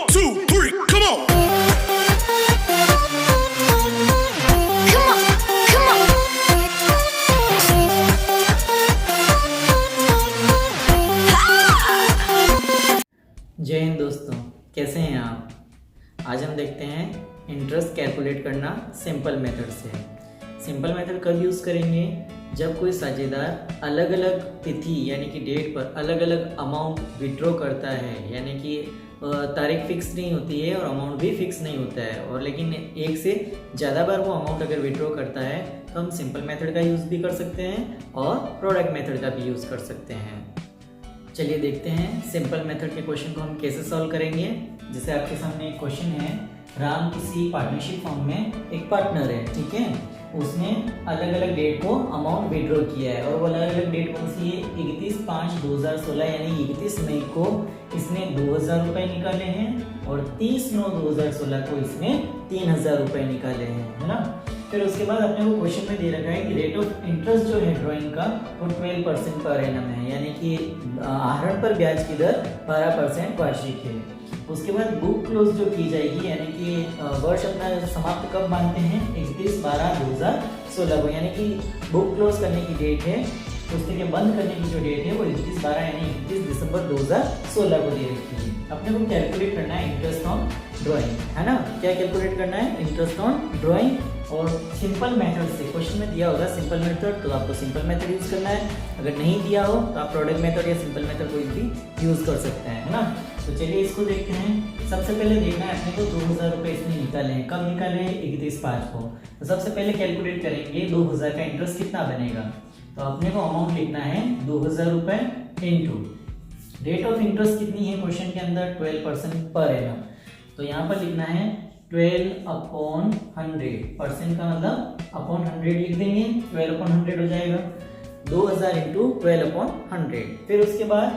2, 3, come on. जय हिंद दोस्तों, कैसे हैं आप। आज हम देखते हैं इंटरेस्ट कैलकुलेट करना सिंपल मेथड से। सिंपल मेथड कब यूज़ करेंगे, जब कोई साझेदार अलग अलग तिथि यानी कि डेट पर अलग अलग अमाउंट विड्रॉ करता है, यानी कि तारीख फिक्स नहीं होती है और अमाउंट भी फिक्स नहीं होता है, और लेकिन एक से ज़्यादा बार वो अमाउंट अगर विड्रॉ करता है तो हम सिंपल मेथड का यूज़ भी कर सकते हैं और प्रोडक्ट मेथड का भी यूज़ कर सकते हैं। चलिए देखते हैं सिंपल मेथड के क्वेश्चन को हम कैसे सॉल्व करेंगे। जैसे आपके सामने एक क्वेश्चन है, राम किसी पार्टनरशिप फर्म में एक पार्टनर है, ठीक है। उसने अलग अलग डेट को अमाउंट विड्रॉ किया है, और वो अलग अलग डेट कौन सी है, 31/5/2016 यानी 31 मई को इसने 2000 रुपये निकाले हैं और 30/9/2016 को इसने 3000 रुपये निकाले हैं, है ना। फिर उसके बाद अपने को क्वेश्चन में दे रखा है कि रेट ऑफ इंटरेस्ट जो है ड्राइंग का वो 12% पर एनम है, यानी कि आहरण पर ब्याज की दर 12% वार्षिक है। उसके बाद बुक क्लोज जो की जाएगी, यानी कि वर्ष अपना समाप्त कब मानते हैं, 31/12/2016 को, यानी कि बुक क्लोज करने की डेट है, पुस्तकें बंद करने की जो डेट है वो 31/12 यानी 31 दिसंबर 2016 को दे रखी है। अपने को कैलकुलेट करना है इंटरेस्ट ऑन ड्राइंग, है ना। क्या कैलकुलेट करना है, इंटरेस्ट ऑन ड्राइंग। और सिंपल मेथड से क्वेश्चन में दिया होगा सिंपल मेथड, तो आपको सिंपल मेथड यूज करना है। अगर नहीं दिया हो तो आप प्रोडक्ट मेथड या सिंपल मेथड कोई भी यूज कर सकते हैं, है ना। तो चलिए इसको देखते हैं। सबसे पहले देखना है अपने को 2000 रुपये इसने निकाले हैं, कब निकाले हैं, 31/5 को। तो सबसे पहले कैलकुलेट करेंगे 2000 का इंटरेस्ट कितना बनेगा। तो अपने को अमाउंट लिखना है 2000 रुपये इंटू रेट ऑफ इंटरेस्ट कितनी है क्वेश्चन के अंदर, 12% पर एनम। तो यहाँ पर लिखना है 12/100%, का मतलब अपॉन 100 लिख देंगे, 12/100 हो जाएगा, 2000 इंटू 12/100। फिर उसके बाद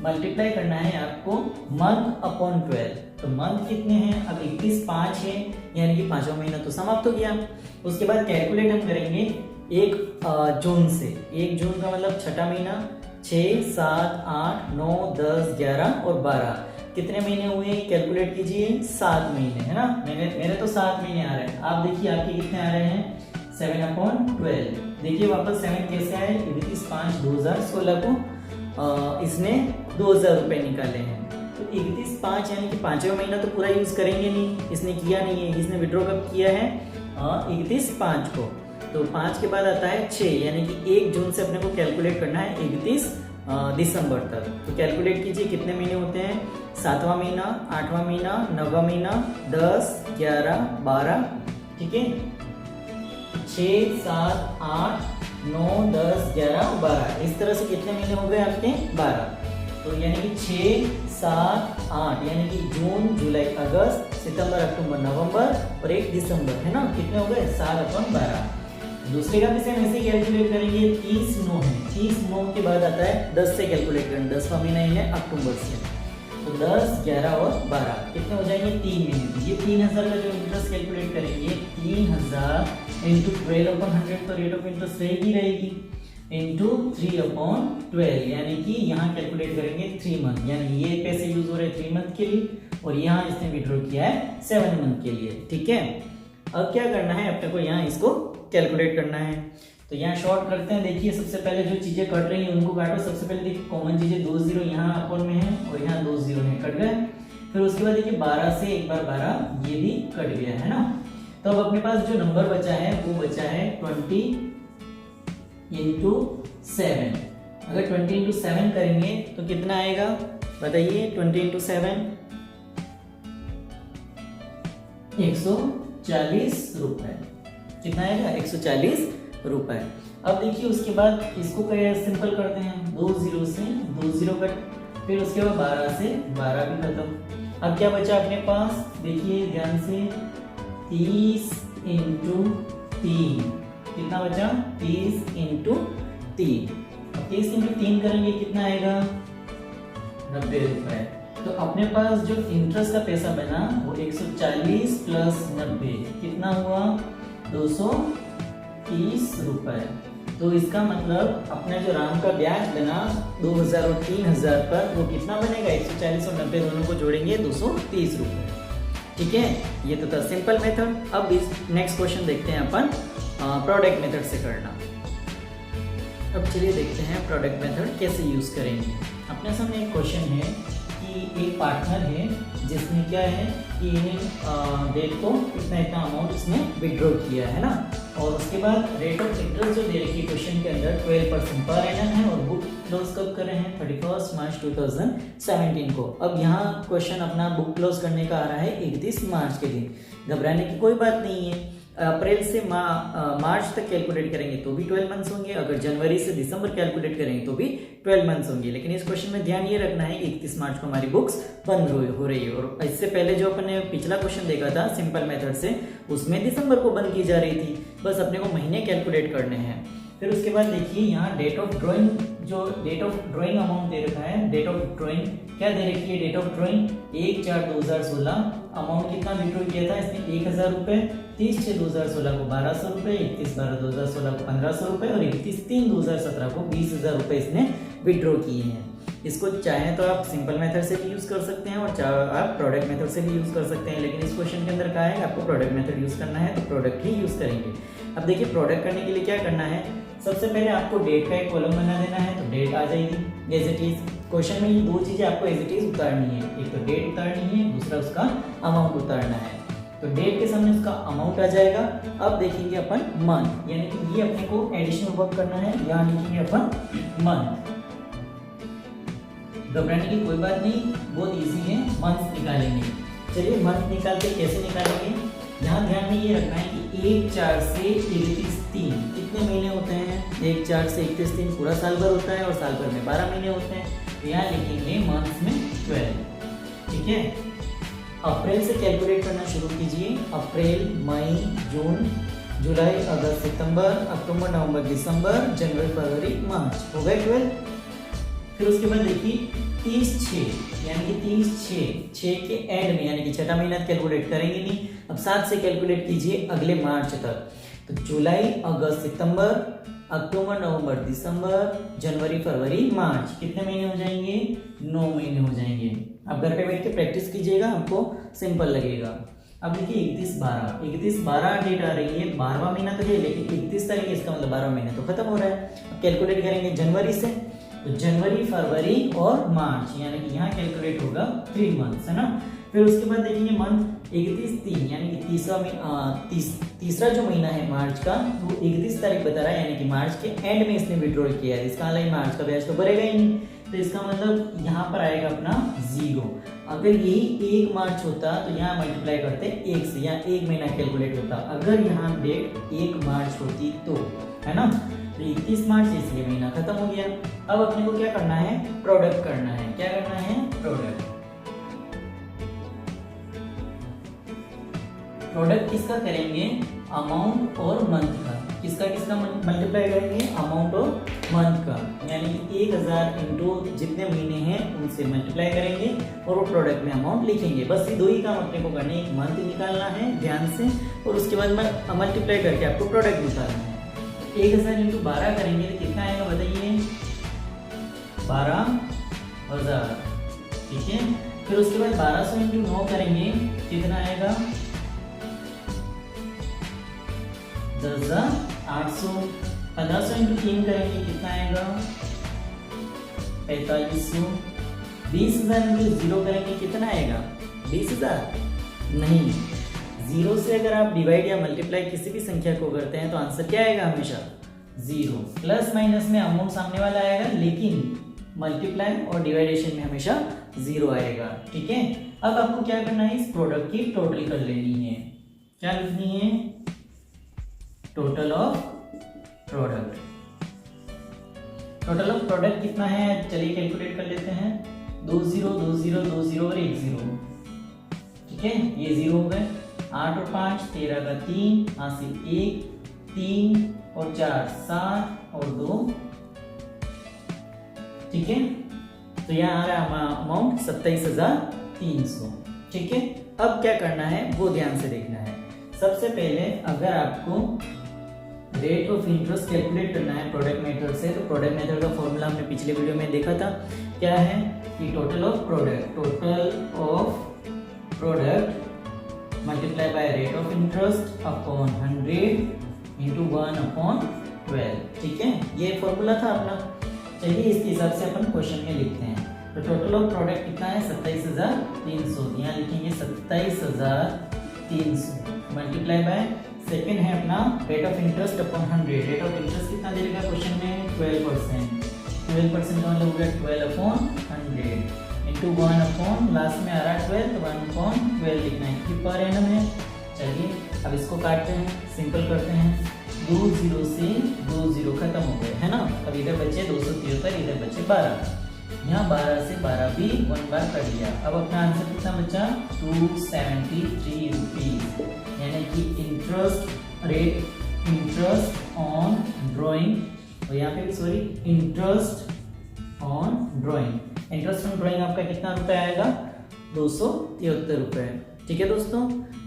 मल्टीप्लाई करना है आपको मंथ अपॉन 12। तो मंथ कितने हैं, अब 31/5 है, यानी कि 5वां महीना तो समाप्त हो गया। उसके बाद कैलकुलेट हम करेंगे 1 जून से। 1 जून का मतलब छठा महीना, 6, 7, 8, 9, 10, 11 और 12 कितने महीने हुए, कैलकुलेट कीजिए, 7 महीने, है ना। मेरे तो 7 महीने आ रहे हैं, आप देखिए आपके कितने आ रहे हैं, 7/12। देखिए वापस 7 कैसे आए, 31/5/2016 को इसने 2000 रुपये निकाले हैं। तो 31/5 यानी कि 5वां महीना तो पूरा यूज करेंगे नहीं, इसने किया नहीं है। इसने विड्रॉ कब किया है, 31/5 को। तो 5 के बाद आता है 6, यानी कि 1 जून से अपने को कैलकुलेट करना है 31 दिसंबर तक। तो कैलकुलेट कीजिए कितने महीने होते हैं, 7वां महीना, 8वां महीना, 9वां महीना, 10, 11, 12, ठीक है, 6, 7, 8, 9, 10, 11, 12, इस तरह से कितने महीने हो गए आपके, 12। तो यानी कि 6, 7, 8 यानी कि जून, जुलाई, अगस्त, सितंबर, अक्टूबर, नवंबर और 1 दिसंबर, है ना। कितने हो गए, 7/12। दूसरे का भी सेम ऐसे कैलकुलेट करेंगे, 30/9 है, 30/9 के बाद आता है 10 से कैलकुलेट करेंगे, 10वां महीना ही है अक्टूबर से। तो 10, 11 और 12 कितने हो जाएंगे, 3 महीने। ये 3000 का जो इंटरेस्ट कैलकुलेट करेंगे, 3000 इंटू 12/100, तो रेट ऑफ इंटरेस्ट रहेगी इंटू 3/12, यानी कि यहाँ कैलकुलेट करेंगे 3 मंथ, यानी ये पैसे यूज हो रहे हैं 3 मंथ के लिए, और यहाँ इसने विड्रॉ किया है 7 मंथ के लिए, ठीक है। अब क्या करना है, अपने को यहाँ इसको कैलकुलेट करना है। तो यहाँ शॉर्ट करते हैं, देखिए सबसे पहले जो चीजें कट रही हैं उनको काटो। सबसे पहले देखिए कॉमन चीजें 2 0 यहाँ अपॉन में है और यहाँ 2 0 है, कट गए। फिर उसके बाद देखिए 12 से एक बार 12 ये भी कट गया, है ना। तो अब अपने पास जो नंबर बचा है वो बचा है 20 × 7। अगर 20 × 7 करेंगे तो कितना आएगा बताइए, 20 × 7 140 रुपए। कितना आएगा, 140 रुपए। अब देखिए उसके बाद इसको सिंपल करते हैं, 2 0 से 2 0 कट, फिर उसके बाद 12 से 12 भी खत्म। अब क्या बचा अपने पास, देखिए ध्यान से, 30 × 3 कितना बचा, 30 × 3। अब 30 × 3 करेंगे कितना आएगा, 90 रुपए। तो अपने पास जो इंटरेस्ट का पैसा बना वो 140 + 90 कितना हुआ, 230 रुपए। तो इसका मतलब अपना जो राम का ब्याज बना 2000 और 3000 पर, वो कितना बनेगा 140 और 90 दोनों को जोड़ेंगे 230 रुपये। ठीक है, ये तो था सिंपल मेथड। अब इस नेक्स्ट क्वेश्चन देखते हैं अपन प्रोडक्ट मेथड से करना। अब चलिए देखते हैं प्रोडक्ट मेथड कैसे यूज करेंगे। अपने सामने एक क्वेश्चन है कि एक पार्टनर है जिसने क्या है कि डेट को इतना अमाउंट इसने विड्रॉ किया है ना, और उसके बाद रेट ऑफ इंटरेस्ट जो दे रखी है क्वेश्चन के अंदर 12% पर एनम है, और बुक क्लोज कब कर रहे हैं 31 मार्च 2017 को। अब यहाँ क्वेश्चन अपना बुक क्लोज करने का आ रहा है 31 मार्च के दिन। घबराने की कोई बात नहीं है, अप्रैल से मार्च तक कैलकुलेट करेंगे तो भी 12 मंथ्स होंगे, अगर जनवरी से दिसंबर कैलकुलेट करेंगे तो भी 12 मंथ्स होंगे। लेकिन इस क्वेश्चन में ध्यान ये रखना है कि 31 मार्च को हमारी बुक्स बंद हो रही है, और इससे पहले जो अपने पिछला क्वेश्चन देखा था सिंपल मेथड से, उसमें दिसंबर को बंद की जा रही थी। बस अपने को महीने कैलकुलेट करने हैं। फिर उसके बाद देखिए यहाँ डेट ऑफ ड्रॉइंग, जो डेट ऑफ ड्रॉइंग अमाउंट दे रखा है, डेट ऑफ ड्रॉइंग क्या दे रखी है, डेट ऑफ ड्रॉइंग 1/4/2016। अमाउंट कितना विड्रॉ किया था इसने 1000 रुपये, 30/6/2016 को 1200 रुपये, 31/12/2016 को 1500 रुपये और 31/3/2017 को 20,000 रुपये इसने विड्रॉ किए हैं। इसको चाहे तो आप सिंपल मेथड से भी यूज कर सकते हैं और चाहे आप प्रोडक्ट मेथड से भी यूज कर सकते हैं, लेकिन इस क्वेश्चन के अंदर कहा है आपको प्रोडक्ट मेथड यूज करना है तो प्रोडक्ट ही यूज करेंगे। अब देखिए प्रोडक्ट करने के लिए क्या करना है, सबसे पहले आपको डेट का एक कॉलम बना देना है, तो डेट आ जाएगी एज इट इज। क्वेश्चन में ये दो चीजें आपको एज इट इज उतारनी है, एक तो डेट उतारनी है, दूसरा उसका अमाउंट उतारना है। तो डेट के सामने उसका अमाउंट आ जाएगा। अब देखेंगे अपन मंथ, यानी कि ये अपने को एडिशनल वर्क करना है, यहाँ लिखेंगे अपन मंथ। घबराने की कोई बात नहीं, बहुत इजी है, मंथ निकालेंगे। चलिए मंथ निकालते कैसे निकालेंगे, यहाँ ध्यान में ये रखना है कि 1/4 से 31/3 कितने महीने होते हैं, 1/4 से 31/3 पूरा साल भर होता है और साल भर में 12 महीने होते हैं। तो यहाँ लिखेंगे मंथ्स में 12। ठीक है, अप्रैल से कैलकुलेट करना शुरू कीजिए। अप्रैल, मई, जून, जुलाई, अगस्त, सितंबर, अक्टूबर, नवंबर, दिसंबर, जनवरी, फरवरी, मार्च, हो गए 12। फिर उसके बाद देखिए 30/6 यानी कि 30/6 के एंड में, यानी कि छठा महीना कैलकुलेट करेंगे नहीं, अब 7 से कैलकुलेट कीजिए अगले मार्च तक। तो जुलाई, अगस्त, सितंबर, अक्टूबर, नवंबर, दिसंबर, जनवरी, फरवरी, मार्च, कितने महीने हो जाएंगे 9 महीने हो जाएंगे। अब घर पे बैठ के प्रैक्टिस कीजिएगा, आपको सिंपल लगेगा। अब देखिए 31/12 डेट आ रही है, 12वां महीना तो है लेकिन 31 तारीख, इसका मतलब 12 महीना तो खत्म हो रहा है। अब कैलकुलेट करेंगे जनवरी से, तो जनवरी, फरवरी और मार्च, यानी कि यहाँ कैलकुलेट होगा 3 मंथ्स, है ना। फिर उसके बाद देखेंगे मंथ 31/3 यानी कि तीसरा जो महीना है मार्च का, वो 31 तारीख बता रहा है, यानी कि मार्च के एंड में इसने विड्रॉल किया है। इसका मतलब मार्च का ब्याज तो भरेगा ही नहीं, तो इसका मतलब यहाँ पर आएगा अपना 0। अगर यही 1 मार्च होता तो यहाँ मल्टीप्लाई करते 1 से, यहाँ 1 महीना कैलकुलेट होता। अगर यहाँ डेट 1 मार्च होती तो, है ना, तो 31 मार्च, इसलिए महीना खत्म हो गया। अब अपने को क्या करना है, प्रोडक्ट करना है। क्या करना है, प्रोडक्ट। प्रोडक्ट किसका करेंगे, अमाउंट और मंथ का। किसका मल्टीप्लाई करेंगे, अमाउंट और मंथ का, यानी कि 1000 इंटू जितने महीने हैं उनसे मल्टीप्लाई करेंगे और वो प्रोडक्ट में अमाउंट लिखेंगे। बस ये दो ही काम अपने को करने, एक मंथ निकालना है ध्यान से और उसके बाद मल्टीप्लाई करके आपको प्रोडक्ट निकालना है। 1000 इंटू 12 करेंगे तो कितना आएगा बताइए, 12,000। ठीक है, फिर उसके बाद 1200 इंटू 9 करेंगे, कितना आएगा 10,800। 1500 इंटू 3 करेंगे, कितना आएगा 4500। 20,000 इंटू 0 करेंगे, कितना आएगा 20,000। नहीं, 0 से अगर आप डिवाइड या मल्टीप्लाई किसी भी संख्या को करते हैं तो आंसर क्या आएगा, हमेशा 0। प्लस माइनस में अमाउंट सामने वाला आएगा, लेकिन मल्टीप्लाई और डिवाइडेशन में हमेशा 0 आएगा। ठीक है, अब आपको क्या करना है, इस प्रोडक्ट की टोटल कर लेनी है। क्या लिखनी है, total of product. Total of product कितना है, चलिए कैलकुलेट कर लेते हैं। 2 0 2 0 2 0 और 1 0। ठीक है, ये 0 हो गए। 8 और 5 13 का 3, हासिल 1, 3 और 4 7 और 2। ठीक है, तो यहाँ आ रहा है अमाउंट 27,300। ठीक है, अब क्या करना है वो ध्यान से देखना है। सबसे पहले अगर आपको रेट ऑफ इंटरेस्ट कैलकुलेट करना है प्रोडक्ट मेथड से। तो प्रोडक्ट मेथड का फॉर्मूला हमने पिछले वीडियो में देखा था, क्या है कि total of product multiply by rate of interest upon 100 into 1/12। ठीक है, ये फॉर्मूला था अपना। चलिए इसके हिसाब से अपन क्वेश्चन में लिखते हैं। तो टोटल ऑफ प्रोडक्ट कितना है 27,300, यहाँ लिखेंगे 27,300 मल्टीप्लाई बाय सेकेंड है अपना rate of interest upon 100। Rate of interest कितना दे देगा क्वेश्चन में 12%। 12% का मतलब हो गया 12/100 इंटू 1 लास्ट में आ रहा है 12, तो 1/12 लिखना है क्योंकि पर एनम है। चलिए अब इसको काटते हैं, सिंपल करते हैं। 2 0 से 2 0 खत्म हो गए है ना। अब इधर बचे 273, इधर बचे 12। यहाँ 12 से 12 भी 1 बार कर लिया। अब अपना आंसर कितना बचा 273 रुपीज, यानी कि इंटरेस्ट ऑन ड्राइंग, और यहाँ पे सॉरी इंटरेस्ट ऑन ड्राइंग आपका कितना रुपए आएगा 273 रुपए। ठीक है दोस्तों,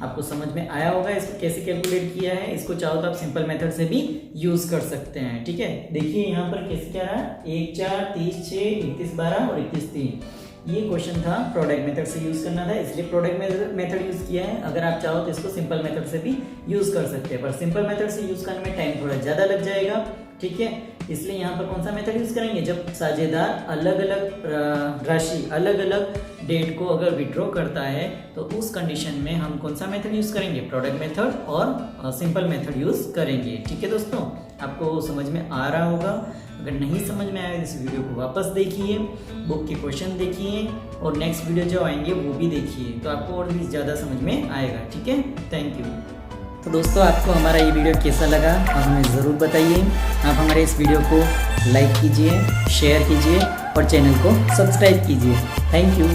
आपको समझ में आया होगा इसको कैसे कैलकुलेट किया है। इसको चाहो तो आप सिंपल मेथड से भी यूज कर सकते हैं। ठीक है, देखिए यहाँ पर कैसे क्या रहा 1 4 30 6 31 12 और 31 3। ये क्वेश्चन था प्रोडक्ट मेथड से यूज करना था, इसलिए प्रोडक्ट मेथड यूज किया है। अगर आप चाहो तो इसको सिंपल मेथड से भी यूज कर सकते हैं, पर सिंपल मेथड से यूज करने में टाइम थोड़ा ज्यादा लग जाएगा। ठीक है, इसलिए यहाँ पर कौन सा मेथड यूज करेंगे, जब साझेदार अलग अलग राशि अलग अलग डेट को अगर विड्रॉ करता है तो उस कंडीशन में हम कौन सा मेथड यूज करेंगे, प्रोडक्ट मेथड और सिंपल मेथड यूज करेंगे। ठीक है दोस्तों, आपको समझ में आ रहा होगा। अगर नहीं समझ में आया इस वीडियो को वापस देखिए, बुक के क्वेश्चन देखिए और नेक्स्ट वीडियो जो आएंगे वो भी देखिए, तो आपको और भी ज़्यादा समझ में आएगा। ठीक है, थैंक यू। तो दोस्तों, आपको हमारा ये वीडियो कैसा लगा आप हमें ज़रूर बताइए। आप हमारे इस वीडियो को लाइक कीजिए, शेयर कीजिए और चैनल को सब्सक्राइब कीजिए। Thank you.